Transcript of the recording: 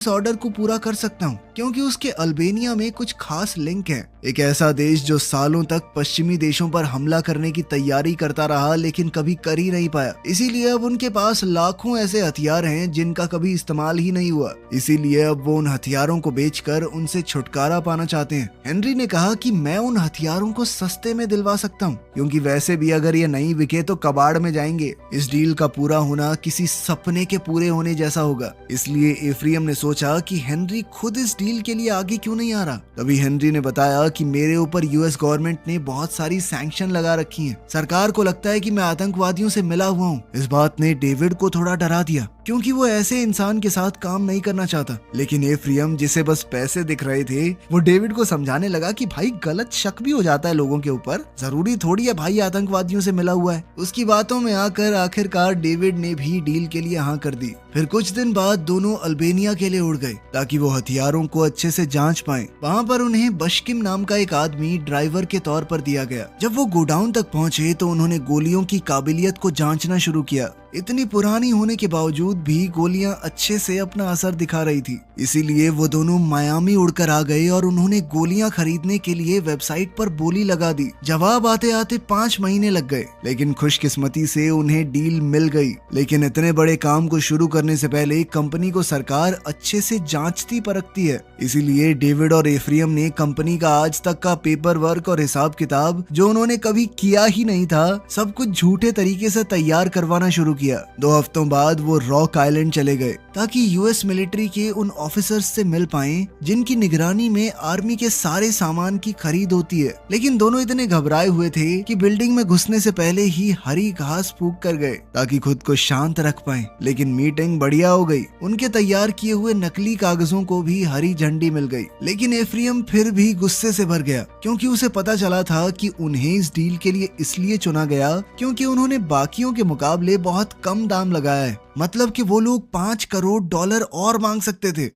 इस ऑर्डर को पूरा कर सकता हूँ क्योंकि उसके अल्बेनिया में कुछ खास लिंक है। एक ऐसा देश जो सालों तक पश्चिमी देशों पर हमला करने की तैयारी करता रहा लेकिन कभी कर ही नहीं पाया। इसीलिए अब उनके पास लाखों ऐसे हथियार हैं जिनका कभी इस्तेमाल ही नहीं हुआ। इसीलिए अब वो उन हथियारों को बेचकर उनसे छुटकारा पाना चाहते हैं। हेनरी ने कहा कि मैं उन हथियारों को सस्ते में दिलवा सकता हूँ क्योंकि वैसे भी अगर ये नहीं बिके तो कबाड़ में जाएंगे। इस डील का पूरा होना किसी सपने के पूरे होने जैसा होगा। इसलिए एफ्रियम ने सोचा कि हेनरी खुद इस डील के लिए आगे क्यों नहीं आ रहा। तभी हेनरी ने बताया कि मेरे ऊपर यूएस गवर्नमेंट ने बहुत सारी सैंक्शन लगा रखी हैं। सरकार को लगता है कि मैं आतंकवादियों से मिला हुआ हूँ। इस बात ने डेविड को थोड़ा डरा दिया क्योंकि वो ऐसे इंसान के साथ काम नहीं करना चाहता। लेकिन एफ्रियम जिसे बस पैसे दिख रहे थे वो डेविड को समझाने लगा कि भाई गलत शक भी हो जाता है लोगों के ऊपर, जरूरी थोड़ी है भाई आतंकवादियों से मिला हुआ है। उसकी बातों में आकर आखिरकार डेविड ने भी डील के लिए हाँ कर दी। फिर कुछ दिन बाद दोनों अल्बेनिया के लिए उड़ गए ताकि वो हथियारों को अच्छे से जांच पाएं। वहाँ पर उन्हें बशकिम नाम का एक आदमी ड्राइवर के तौर पर दिया गया। जब वो गोडाउन तक पहुँचे तो उन्होंने गोलियों की काबिलियत को जांचना शुरू किया। इतनी पुरानी होने के बावजूद भी गोलियां अच्छे से अपना असर दिखा रही थी। इसीलिए वो दोनों मायामी उड़कर आ गए और उन्होंने गोलियां खरीदने के लिए वेबसाइट पर बोली लगा दी। जवाब आते आते 5 महीने लग गए लेकिन खुशकिस्मती से उन्हें डील मिल गई। लेकिन इतने बड़े काम को शुरू करने से पहले कंपनी को सरकार अच्छे से जांचती परखती है। इसीलिए डेविड और एफ्रियम ने कंपनी का आज तक का पेपर वर्क और हिसाब किताब जो उन्होंने कभी किया ही नहीं था सब कुछ झूठे तरीके से तैयार करवाना शुरू किया। 2 हफ्तों बाद वो रॉक आइलैंड चले गए ताकि यूएस मिलिट्री के उन ऑफिसर्स से मिल पाएं जिनकी निगरानी में आर्मी के सारे सामान की खरीद होती है। लेकिन दोनों इतने घबराए हुए थे कि बिल्डिंग में घुसने से पहले ही हरी घास फूंक कर गए ताकि खुद को शांत रख पाएं। लेकिन मीटिंग बढ़िया हो गई। उनके तैयार किए हुए नकली कागजों को भी हरी झंडी मिल गई। लेकिन एफ्रियम फिर भी गुस्से से भर गया क्योंकि उसे पता चला था कि उन्हें इस डील के लिए इसलिए चुना गया क्योंकि उन्होंने बाकियों के मुकाबले बहुत कम दाम लगाया है। मतलब कि वो लोग $5 करोड़ और मांग सकते थे।